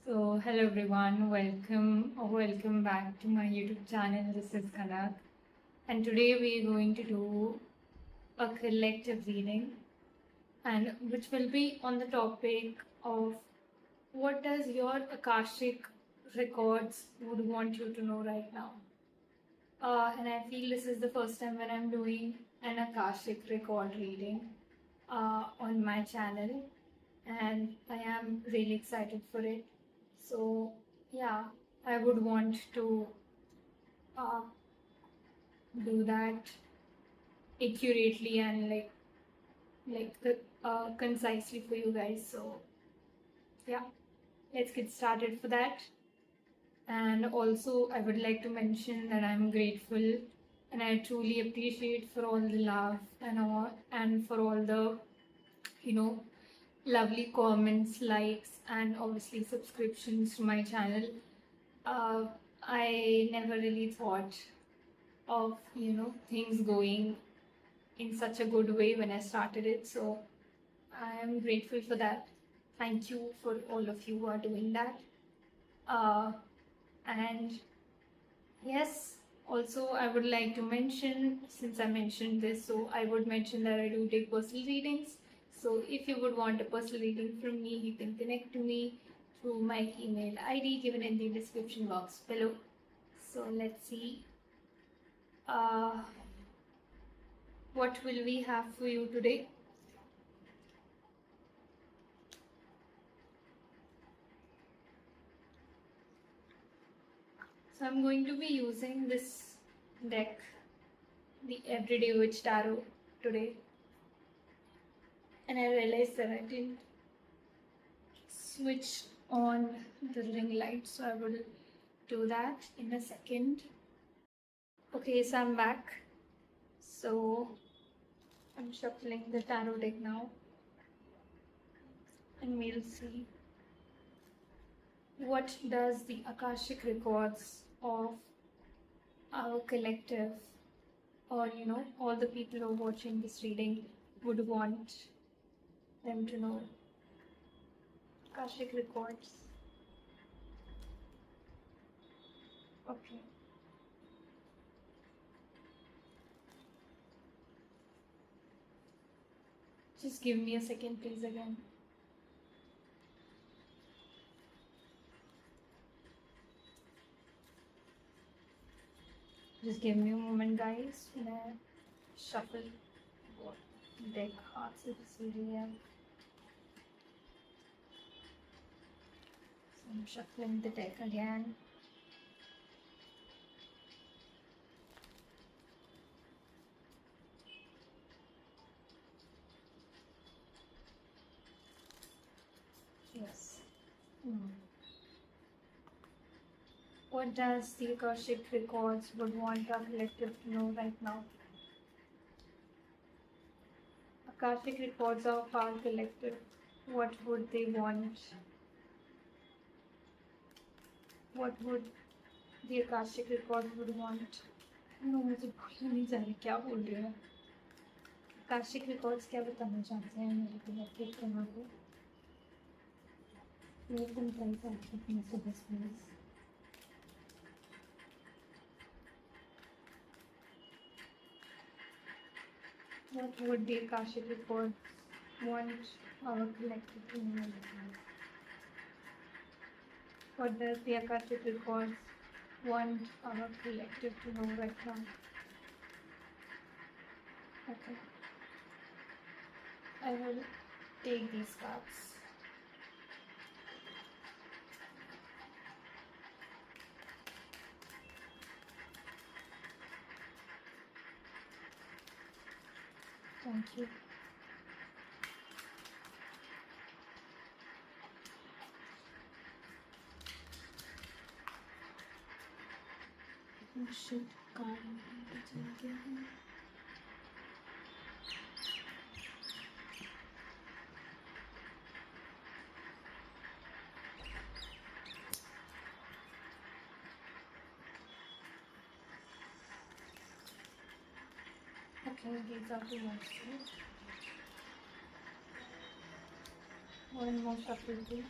So, hello everyone, welcome back to my YouTube channel. This is Kanak, and today we are going to do a collective reading, and which will be on the topic of what does your Akashic records would want you to know right now. And I feel this is the first time when I'm doing an Akashic record reading on my channel, and I am really excited for it. So, yeah, I would want to uh, do that accurately and concisely for you guys. So, yeah, let's get started for that. And also, I would like to mention that I'm grateful and I truly appreciate for all the love and for all the you know lovely comments, likes, and obviously subscriptions to my channel. I never really thought of things going in such a good way when I started it. So I am grateful for that. Thank you for all of you who are doing that. And yes, also I would like to mention, since I mentioned this, so I would mention that I do take personal readings. So if you would want a personal reading from me, you can connect to me through my email ID given in the description box below. So let's see. What will we have for you today? So I'm going to be using this deck, the Everyday Witch Tarot, today. And I realized that I didn't switch on the ring light, so I will do that in a second. Okay, so I'm back. So I'm shuffling the tarot deck now, and we'll see what does the Akashic records of our collective, or all the people who are watching this reading would want them to know. Akashic records. Okay. Just give me a second, please, again. Just give me a moment, guys, when I shuffle what deck hearts it is really am. So I'm shuffling the deck again. Yes. What does the Akashic records would want our collective to know right now? Akashic records of our collective. What would they want? What would the Akashic record would want? No, मुझे भूलने नहीं जा रही क्या बोल रहे हैं. Akashic records क्या बताना चाहते हैं मेरे collective को? मेरे को ट्राई करते हैं से बस please. What would the Akashic record want our collective to know? What does the Akashic record want our collective to know right now? Okay. I will take these cards. Thank you. Oh shit, card चला गया है. Okay, these are the ones. One more shuffle, please.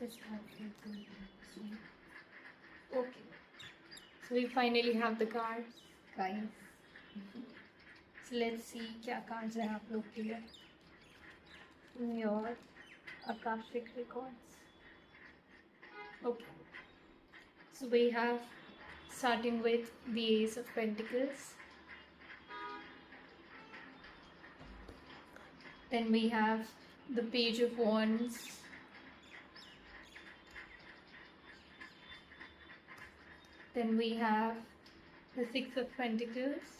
this has okay. So we finally have the cards, guys. So let's see क्या cards हैं आप लोग के लिए. Your Akashic records. Okay. So we have, starting with the Ace of Pentacles. Then we have the Page of Wands. Then we have the Six of Pentacles.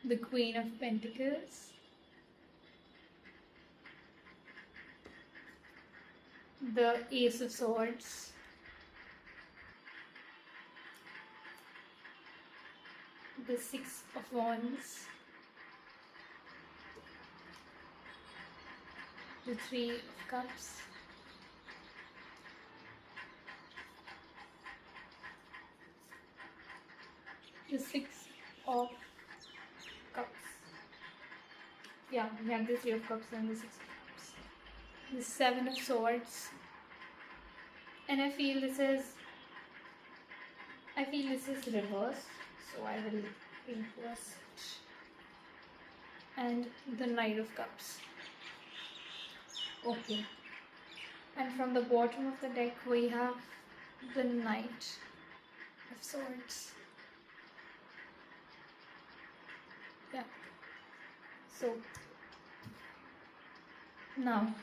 The Queen of Pentacles. The Ace of Swords. The Six of Wands. The Three of Cups. The Six of Cups. Yeah, we have the Three of Cups and the Six of Cups. The Seven of Swords. And I feel this is reversed, so I will reverse it. And the Knight of Cups. Okay. And from the bottom of the deck we have the Knight of Swords. Yeah. So now,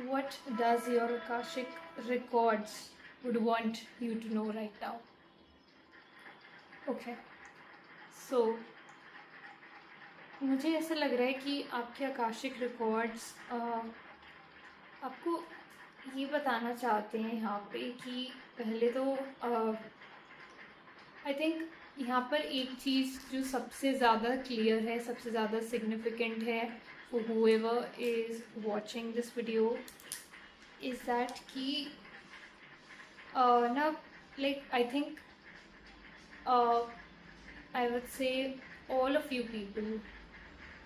what does your Akashic records would want you to know right now? Okay. So मुझे ऐसा लग रहा है कि आपके Akashic records आपको ये बताना चाहते हैं यहाँ पे कि पहले तो आई थिंक यहाँ पर एक चीज़ जो सबसे ज़्यादा क्लियर है, सबसे ज़्यादा सिग्निफिकेंट है for whoever is watching this video is that कि now like I think I would say all of you people,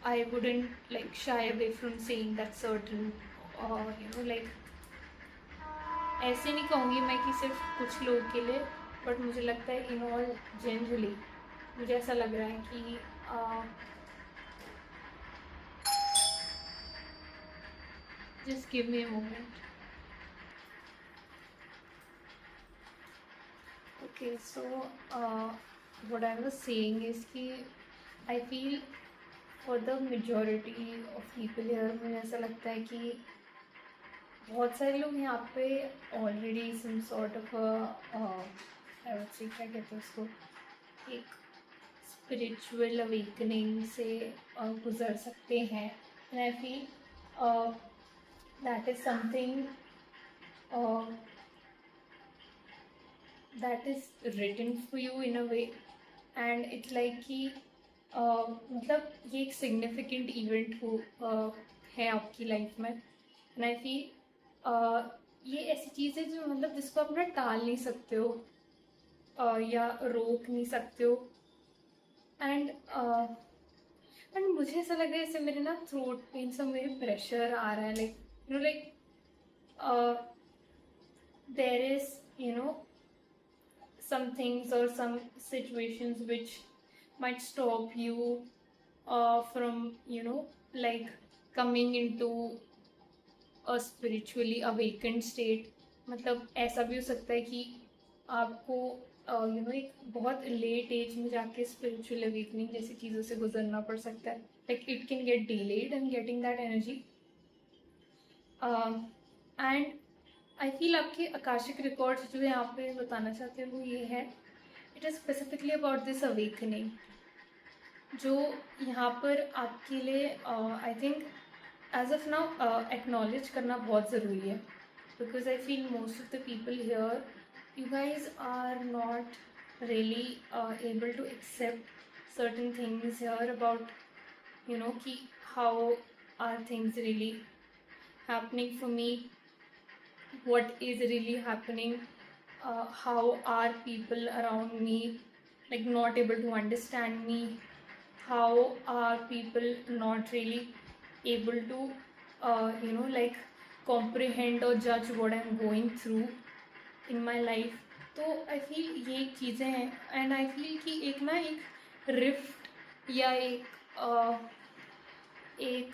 I wouldn't like shy away from saying that certain you know like ऐसे नहीं कहूँगी मैं कि सिर्फ कुछ लोग के लिए, बट मुझे लगता है इन ऑल जनरली मुझे ऐसा लग रहा है कि just give me a moment. Okay, so what I was saying is कि I feel for the majority of people here मुझे ऐसा लगता है कि बहुत सारे लोग यहाँ पे already some sort of I would say क्या कहते हैं उसको, एक spiritual awakening से गुजर सकते हैं. And I feel that is something that is written for you in a way, and it's like कि मतलब ये एक significant event हो है आपकी लाइफ में. And I feel ये ऐसी चीज़ है जो मतलब जिसको आप ना टाल नहीं सकते हो या रोक नहीं सकते हो. एंड मुझे ऐसा लग रहा है जैसे मेरे ना थ्रोट पेन से मेरे प्रेशर आ रहा है, like you know like there is you know some things or some situations which might stop you from you know like coming into a spiritually awakened state. मतलब ऐसा भी हो सकता है कि आपको यू नो एक बहुत लेट एज में जाके स्पिरिचुअल अवेकनिंग जैसी चीज़ों से गुजरना पड़ सकता है. Like it can get delayed and getting that energy. And I feel आपके आकाशिक रिकॉर्ड्स जो यहाँ पे बताना चाहते हैं वो ये है, it is specifically about this awakening जो यहाँ पर आपके लिए I think as of now acknowledge करना बहुत ज़रूरी है. Because I feel most of the people here, you guys are not really able to accept certain things here about you know ki how are things really happening for me, what is really happening, how are people around me like not able to understand me, how are people not really able to like comprehend or judge what I'm going through in my life. तो I feel ये चीज़ें हैं, and I feel कि एक ना एक rift या एक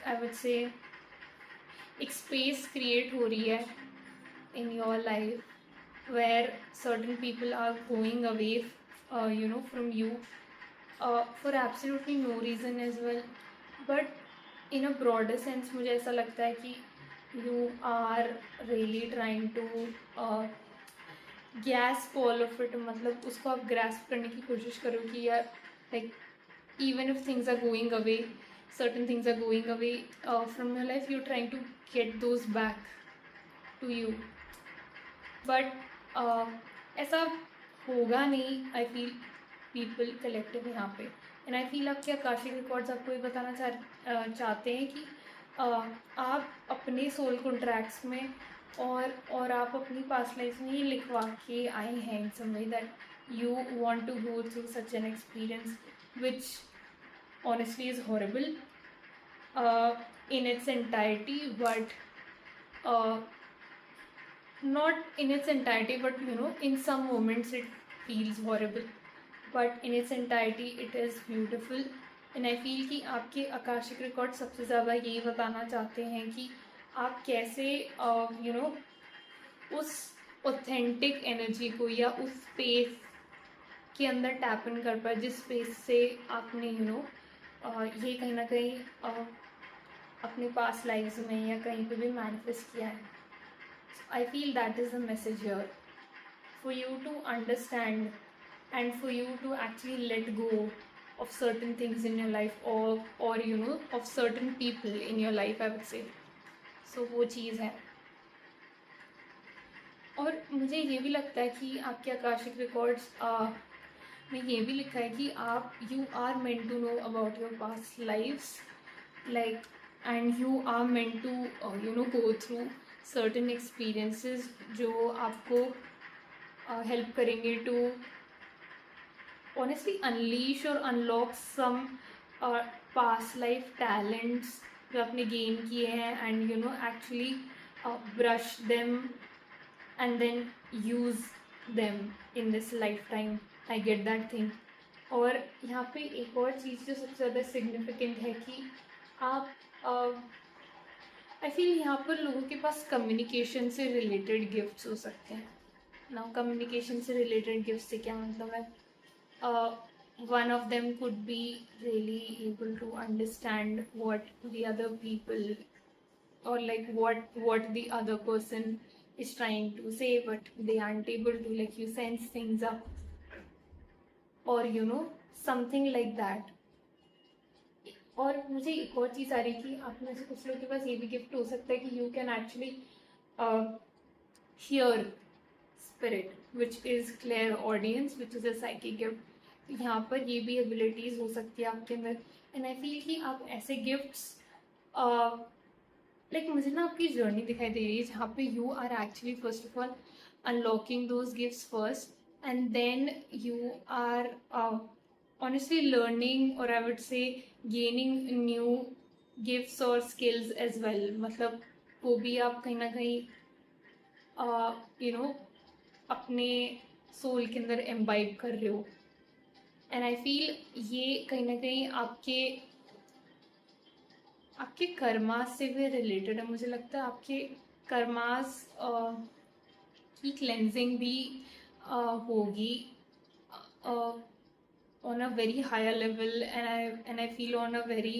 आई वुड से एक स्पेस क्रिएट हो रही है in your life where certain people are going away from you for absolutely no reason as well, but in a broader sense मुझे ऐसा लगता है कि you are really trying to grasp all of it, मतलब उसको आप grasp करने की कोशिश करो कि यार like even if things are going away, certain things are going away from your life, you're trying to get those back to you, but ऐसा होगा नहीं. आई फील पीपल कलेक्टिव यहाँ पे, एंड आई फील आपके Akashic records आपको ये बताना चाहते हैं कि आप अपने सोल कॉन्ट्रैक्ट्स में और आप अपनी पास्ट लाइफ में ये लिखवा के आए हैं in some way that you want to go through such an experience which honestly is horrible in its entirety, but not in its entirety, but in some moments it feels horrible, but in its entirety it is beautiful. and I feel कि आपके Akashic record सबसे ज़्यादा यही बताना चाहते हैं कि आप कैसे उस ऑथेंटिक एनर्जी को या उस स्पेस के अंदर टैप इन कर पाए जिस स्पेस से आपने ये कहीं ना कहीं अपने पास्ट लाइफ्स में या कहीं पे भी मैनिफेस्ट किया है. I feel that is the message here, for you to understand and for you to actually let go of certain things in your life, or of certain people in your life, I would say. So वो चीज़ है. और मुझे ये भी लगता है कि आपके आकाशिक रिकॉर्ड्स में ये भी लिखा है कि आप you are meant to know about your past lives, like, and you are meant to go through certain experiences जो आपको help करेंगे to honestly unleash or unlock some past life talents जो आपने gain किए हैं, and actually brush them and then use them in this lifetime. I get that thing. और यहाँ पे एक और चीज़ जो सबसे ज़्यादा सिग्निफिकेंट है कि आप आई फील यहाँ पर लोगों के पास कम्युनिकेशन से रिलेटेड गिफ्ट्स हो सकते हैं ना. कम्युनिकेशन से रिलेटेड गिफ्ट से क्या मतलब है, one of them could be really able to understand what the other people or like what the other person is trying to say, but they aren't able to, like you sense things up, or something like that. और मुझे एक और चीज़ आ रही कि आप में से कुछ लोगों के पास ये भी गिफ्ट हो सकता है कि you can actually here spirit which is clear audience which is a psychic gift. यहाँ पर ये भी एबिलिटीज़ हो सकती है आपके अंदर. एंड आई फील कि आप ऐसे गिफ्ट्स लाइक मुझे ना आपकी जर्नी दिखाई दे रही है जहाँ पे you are actually first of all unlocking those gifts first, and then you are honestly learning, or I would say gaining new gifts or skills as well. मतलब वो भी आप कहीं ना कहीं अपने सोल के अंदर एम्बाइब कर रहे हो. एंड आई फील ये कहीं ना कहीं आपके कर्मास से भी रिलेटेड है. मुझे लगता है आपके कर्मास की क्लेंजिंग भी होगी on a very higher level, and I feel on a very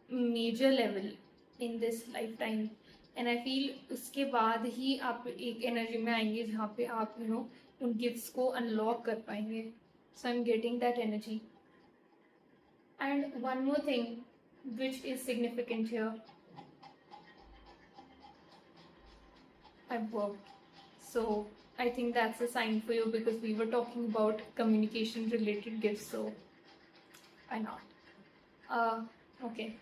major level in this lifetime. and I feel उसके बाद ही आप एक एनर्जी में आएंगे जहाँ पे आप उन गिफ्ट्स को अनलॉक कर पाएंगे. so I'm getting that energy. and one more thing which is significant here, I've worked. So I think that's a sign for you, because we were talking about communication related gifts, so why not. Okay,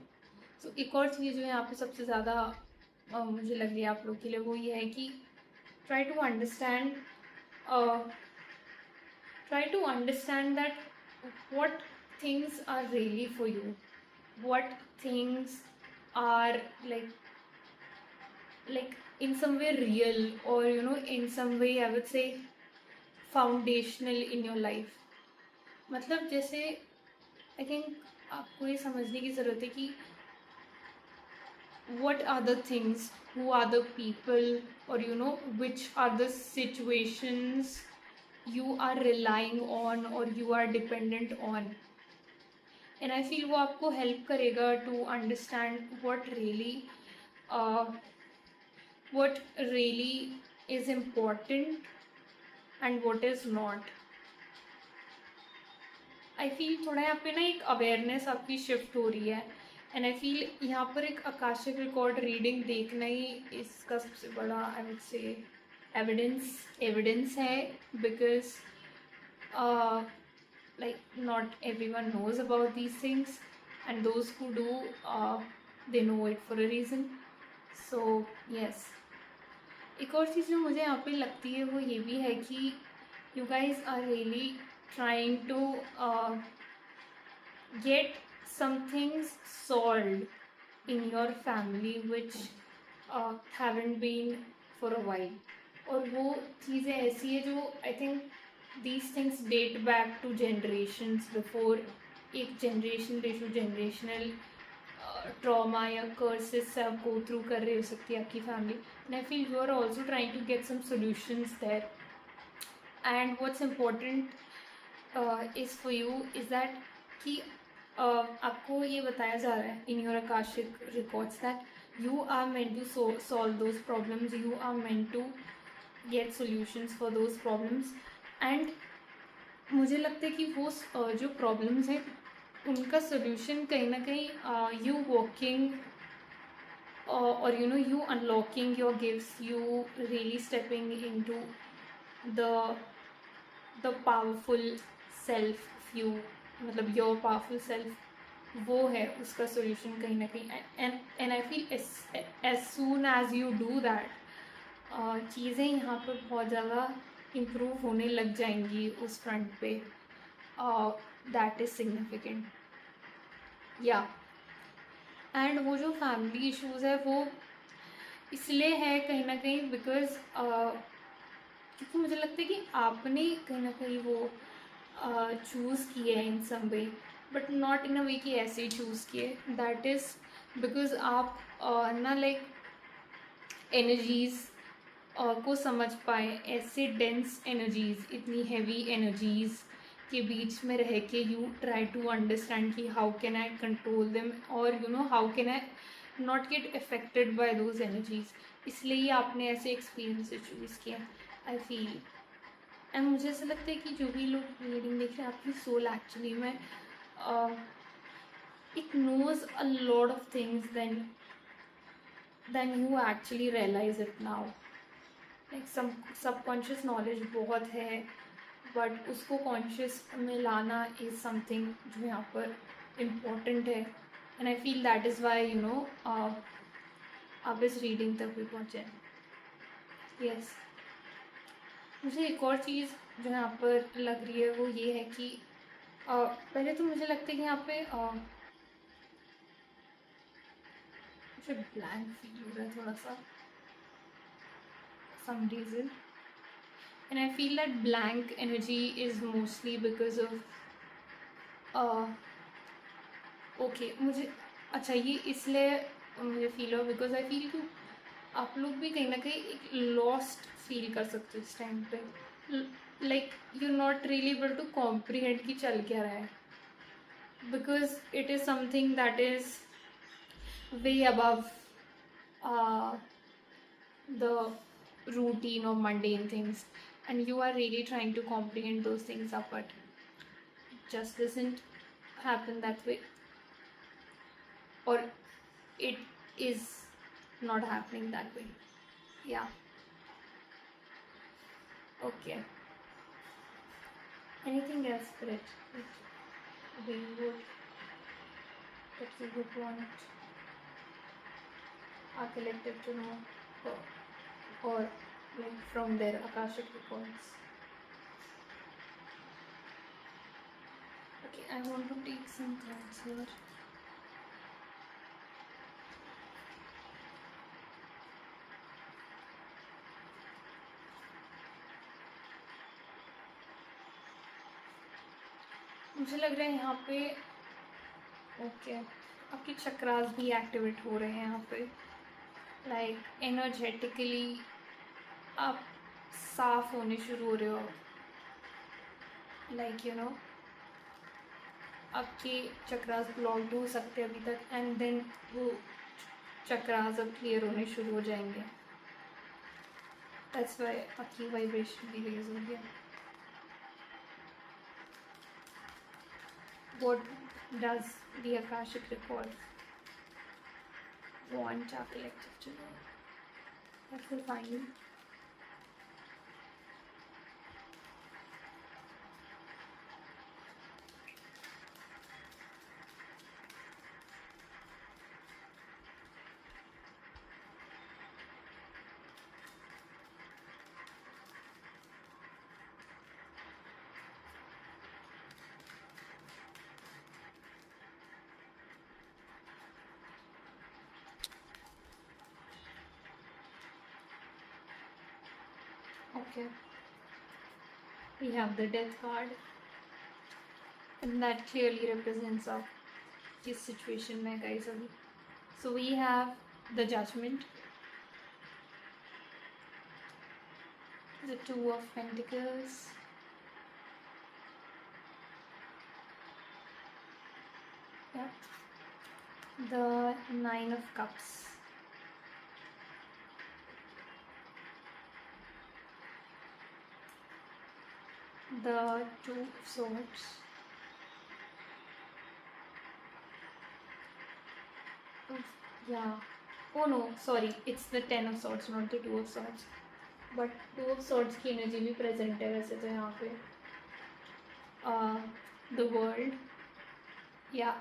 so एक और चीज़ जो यहाँ पे सबसे ज़्यादा मुझे लग रही है आप लोग के लिए, वो ये है कि try to understand that what things are really for you, what things are like in some way real, or in some way I would say foundational in your life. मतलब जैसे आई थिंक आपको ये समझने की ज़रूरत है कि what are the things, who are the people, or which are the situations you are relying on or you are dependent on. And I feel वो आपको help करेगा to understand what really is important and what is not. I feel थोड़ा यहाँ पे ना एक awareness आपकी shift हो रही है. एंड आई फील यहाँ पर एक आकाशिक रिकॉर्ड रीडिंग देखना ही इसका सबसे बड़ा आई वुड से एविडेंस है. Because like not everyone knows about these things, and those who do they know it for a reason. So yes, एक और चीज़ जो मुझे यहाँ पे लगती है वो ये भी है कि you guys are really trying to get some things solved in your family which haven't been for a while. और वो चीज़ें ऐसी है जो I think these things date back to generations before. एक generational trauma या curses से आप go through कर रहे हो सकती है आपकी family. And I feel you are also trying to get some solutions there. And what's important is for you is that कि आपको ये बताया जा रहा है in your Akashic records that you are meant to solve those problems, you are meant to get solutions for those problems. And मुझे लगता है कि वो जो प्रॉब्लम्स हैं उनका सोल्यूशन कहीं ना कहीं यू वॉकिंग और you unlocking your gifts, you really stepping into the powerful self you, मतलब योर पावरफुल सेल्फ वो है उसका सोल्यूशन कहीं ना कहीं. And I feel as soon as you do that चीज़ें यहाँ पर बहुत ज़्यादा इम्प्रूव होने लग जाएंगी उस फ्रंट पे. दैट इज़ सिग्निफिकेंट या. एंड वो जो फैमिली इश्यूज़ है वो इसलिए है कहीं ना कहीं बिकॉज क्योंकि मुझे लगता है कि आपने कहीं ना कहीं वो चूज़ किया है इन some way, but not in a way कि ऐसे ही चूज़ किए. दैट इज़ बिकॉज आप ना लाइक एनर्जीज़ को समझ पाए. ऐसे डेंस एनर्जीज़, इतनी हैवी एनर्जीज़ के बीच में रह के यू ट्राई टू अंडरस्टैंड कि how can I control them, और how can I not get affected by those energies. इसलिए ही आपने ऐसे एक्सपीरियंस चूज़ किया आई फील. एंड मुझे ऐसा लगता है कि जो भी लोग रीडिंग देख रहे हैं आपकी सोल एक्चुअली में it knows a lot of things then you actually realise it now. Like subconscious knowledge बहुत है, बट उसको कॉन्शियस में लाना इज़ समथिंग जो यहाँ पर इम्पोर्टेंट है. And I feel that is why आप इस रीडिंग तक भी पहुँचे. यस, मुझे एक और चीज़ जो यहाँ पर लग रही है वो ये है कि पहले तो मुझे लगता है कि यहाँ पे मुझे ब्लैंक फील हो रहा है थोड़ा सा some reason, and I feel that blank energy is mostly because of okay मुझे अच्छा ये इसलिए मुझे फील हो बिकॉज आई फील कि आप लोग भी कहीं ना कहीं एक लॉस्ट फील कर सकते हो इस टाइम पे. Like you not really able to comprehend कि चल क्या रहा है, because it is something that is way above the routine or mundane things, and you are really trying to comprehend those things up, but it just doesn't happen that way, or it is not happening that way. Yeah, okay. Anything else, Spirit, we would that you would want our collective to know, or like from their Akashic records? Okay, I want to take some cards here. मुझे लग रहा है यहाँ पे okay आपके चक्रास भी activate हो रहे हैं यहाँ पे, लाइक एनर्जेटिकली आप साफ होने शुरू हो रहे हो, लाइक यू नो आपके चक्रास ब्लॉक्ड हो सकते हैं अभी तक, एंड देन वो चक्रास अब क्लियर होने शुरू हो जाएंगे. दैट्स वाई आपकी वाइब्रेशन भी रेज हो गया. What does the Akashic Record want our collective to know? That will find. Okay. We have the death card, and that clearly represents our this situation, mein guys. Abhi. So we have the Judgment, the Two of Pentacles, yeah, the Nine of Cups, the Two of Swords, yeah, oh no, sorry, it's the Ten of Swords, not the Two of Swords, but Two of Swords की energy भी present है वैसे तो यहाँ पे. The World, yeah,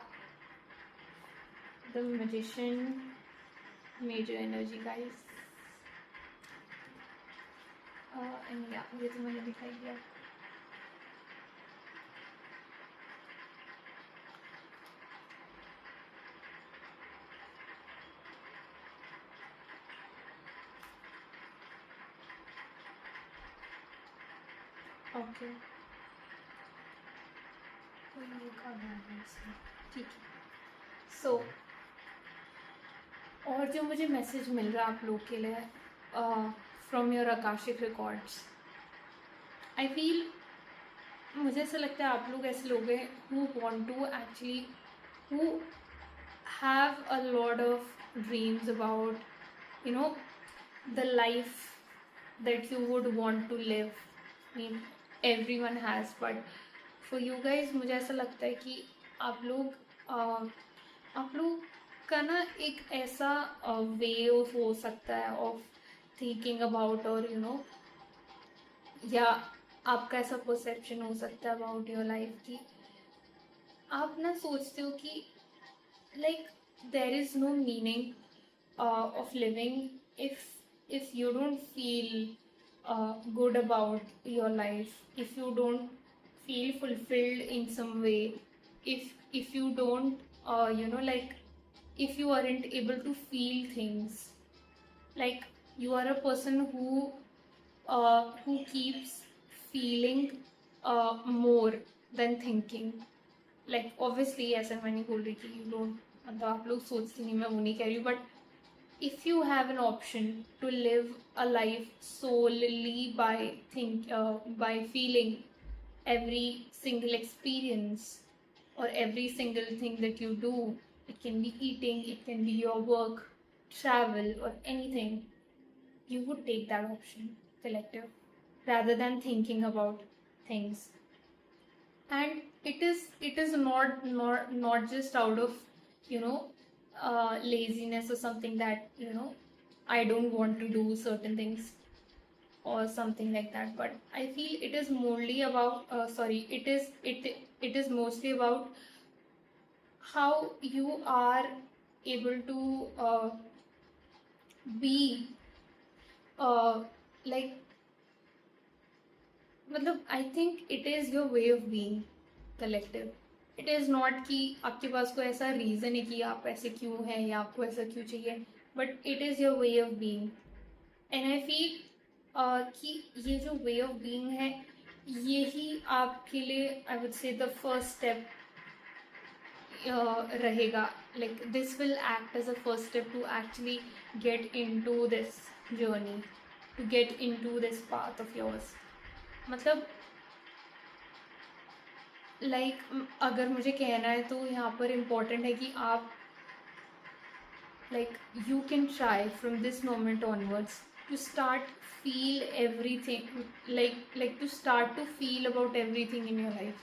the Magician, major energy guys, and yeah, ये तो मैंने दिखाई दिया. ओके ठीक है. सो और जो मुझे मैसेज मिल रहा है आप लोग के लिए from your Akashic records, I feel मुझे ऐसा लगता है आप लोग ऐसे लोग हैं who want to actually who have a lot of dreams about you know the life that you would want to live. I mean, everyone has, but for you guys मुझे ऐसा लगता है कि आप लोग का ना एक ऐसा वे ऑफ हो सकता है ऑफ थिंकिंग अबाउट, और यू नो या आपका ऐसा परसेप्शन हो सकता है अबाउट योर लाइफ की आप ना सोचते हो कि like there is no meaning of living if you don't feel good about your life, if you don't feel fulfilled in some way, if you don't like if you aren't able to feel things, like you are a person who keeps feeling more than thinking. like obviously ऐसा मैं नहीं बोल रही कि you don't, मतलब आप लोग सोचते नहीं, मैं वो नहीं कह रही हूँ, but if you have an option to live a life solely by feeling every single experience or every single thing that you do, it can be eating, it can be your work, travel, or anything, you would take that option, collective, rather than thinking about things. And it is not just out of you know laziness or something that I don't want to do certain things or something like that, but I feel it is mostly about it is mostly about how you are able to be like matlab, I think it is your way of being, collective. It is not कि आपके पास कोई ऐसा reason है कि आप ऐसे क्यों हैं या आपको ऐसा क्यों चाहिए, but it is your way of being. And I feel कि ये जो वे ऑफ बीइंग है, यही आपके लिए I would say the first step रहेगा. Like this will act as a first step to actually get into this journey, to get into this path of yours. मतलब अगर मुझे कहना है तो यहाँ पर इम्पोर्टेंट है कि आप you can try from this moment onwards to start feel everything, to start to feel about everything in your life.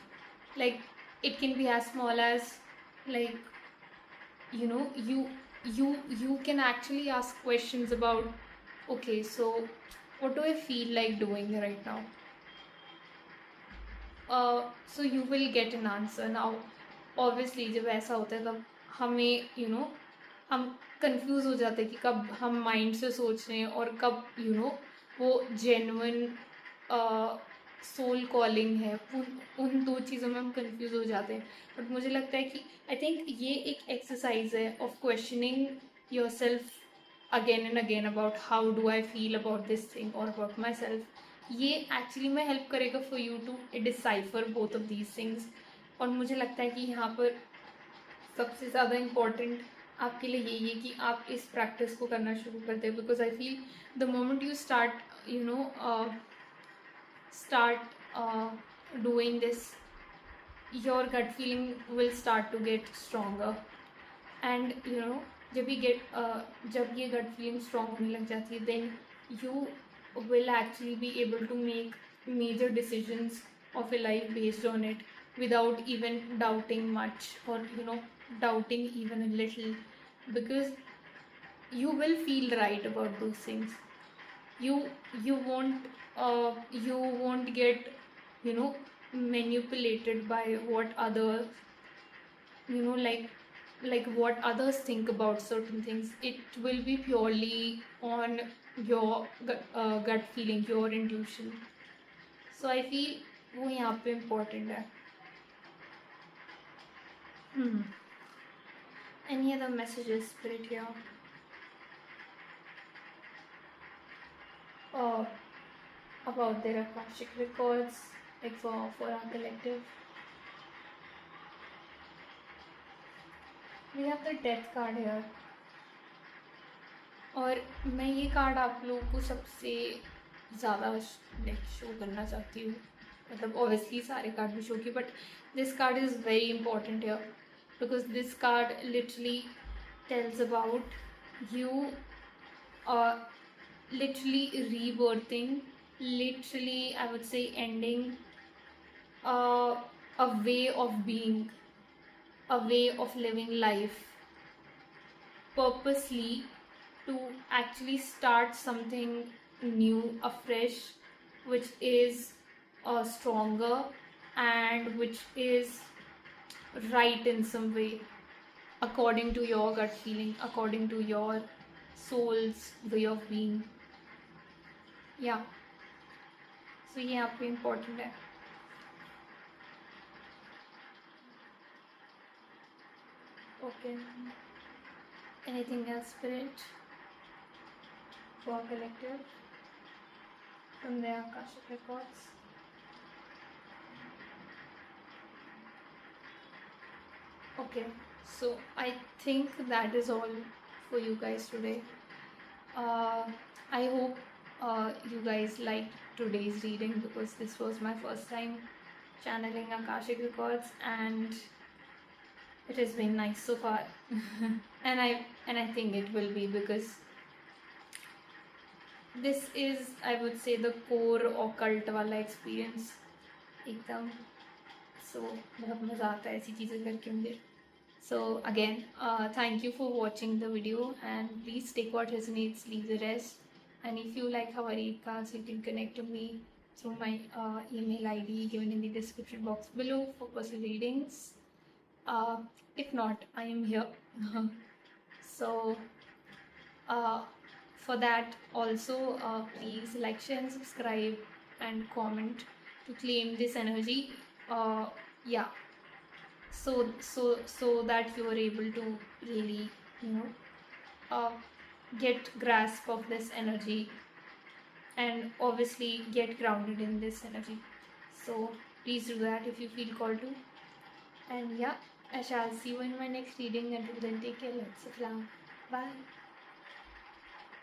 Like it can be as small as, like, you can actually ask questions about, okay, so what do I feel like doing right now? So you will get an answer. Now obviously जब ऐसा होता है तब हमें हम confuse हो जाते हैं कि कब हम माइंड से सोच रहे हैं और कब वो जेन्युइन सोल कॉलिंग है. उन दो चीज़ों में हम कंफ्यूज हो जाते हैं. बट मुझे लगता है कि आई थिंक ये एक एक्सरसाइज है of questioning your self again and again about how do I feel about this thing और अबाउट माई सेल्फ. ये एक्चुअली में हेल्प करेगा for you to decipher both of these things. और मुझे लगता है कि यहाँ पर सबसे ज़्यादा इम्पॉर्टेंट आपके लिए यही है कि आप इस प्रैक्टिस को करना शुरू कर दें. Because I feel the moment you start doing this, your gut feeling will start to get stronger. And जब ये गट फीलिंग स्ट्रॉन्ग होने लग जाती है, then you will actually be able to make major decisions of your life based on it without even doubting much, or doubting even a little, because you will feel right about those things. You won't get manipulated by what others what others think about certain things. It will be purely on your gut feeling, your intuition. So I feel वो यहाँ पे important है. Any other messages, Spirit, here? About their Akashic records, like for our collective. We have the Death card here. और मैं ये card आप लोगों को सबसे ज़्यादा शो करना चाहती हूँ. मतलब ऑब्वियसली सारे कार्ड भी शो की, but this card is very important here because this card literally tells about you literally rebirthing, literally I would say ending a way of being, a way of living life purposely to actually start something new, afresh, which is stronger and which is right in some way, according to your gut feeling, according to your soul's way of being. Yeah. So ये आपको important है. Okay. Anything else, Spirit, for collective from the Akashic records? Okay, so I think that is all for you guys today. I hope you guys liked today's reading, because this was my first time channeling Akashic records, and it has been nice so far. and I think it will be, because this is, I would say, the core occult वाला experience एकदम. So बहुत मज़ा आता है ऐसी चीज़ें करके मुझे. So again, thank you for watching the video, and please take what resonates, leave the rest. And if you like how I read cards, you can connect to me through my email ID given in the description box below for personal readings. If not, I am here. So for that also, please like, share and subscribe and comment to claim this energy. Yeah. so that you are able to really, you know, uh, get grasp of this energy and obviously get grounded in this energy. So please do that if you feel called to. And yeah, I shall see you in my next reading. Until then, take care. Lots of love. Bye.